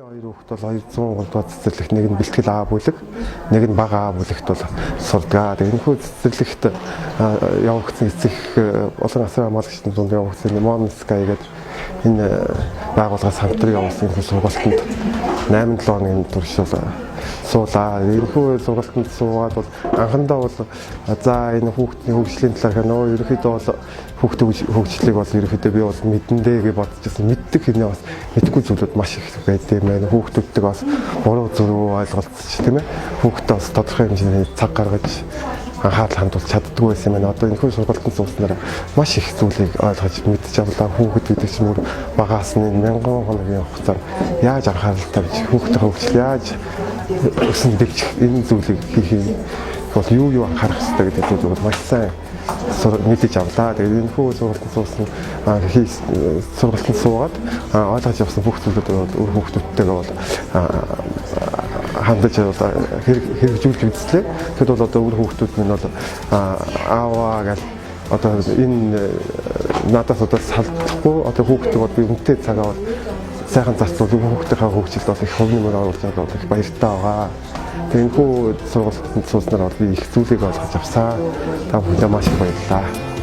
хоёр хүүхэд бол 203 дугаар цэцэрлэгт нэг нь бэлтгэл А бүлэг, нэг нь бага А бүлэгт бол сурдаг. Тэгээд энэхүү цэцэрлэгт явагдсан эцэг олон асар хамгаалагчдын дунд явагдсан Монскай гэдэг энэ байгууллагаас хамтран явуулсан энэ сургалтанд 8-7 хоногийн турш суулаа. Энэхүү сургалтанд суугаад бол анхандаа бол за энэ хүүхдийн хөгжлийн талаар нөө ерөнхийдөө бол хүүхдийн хөгжлийг бол ерөнхийдөө би бол мэдэндээ гэж бодчихсон. Мэддэг хэрнээ бас мэдгүй зүйлүүд маш их байдаг юм байна. Хүүхдүүдтэй бас буруу зүрх ойлголцож тийм ээ. Хүүхдээ бас тодорхой хэмжээний цаг гаргаж анхаарал хандуулж чаддгүй байсан юм байна. Одоо энэ хүү сургалтанд сууснараа маш их зүйлийг ойлгож мэдж авлаа. Хүүхэд гэдэг чинь мөр багаас нь 1000 хоногийн хугацаанд яаж анхаарал тавьж хүүхдээ хөгжил яаж өсөн дэгч энэ зүйлийг хийх бол юу анхаарах хэрэгтэй гэдэг зүйлүүд маш сайн мэдэж авлаа. Тэгээд энэ хүү сургалтанд суусан сургалтанд суугаад ойлгож авсан бүх зүйлүүд бол өөр хүүхдүүдтэйгээ бол хандаж хэрэгжүүлэх үзлээ. Тэгэд бол одоо өөр хүүхдүүд минь бол ааваа гэл одоо энэ надаас одоо салдахгүй одоо хүүхдүүд бол би үнэтэй цагаа бол сайхан зарцуул хүүхдийнхээ хөгжилд бол их хувийн мөр оруулж байгаа бол их баяртай байгаа. Тэгээд энэ хүү сургалтанд сууснаар бол би их зүйлийг ойлгож авсан. Та бүхэндээ маш их баярлалаа.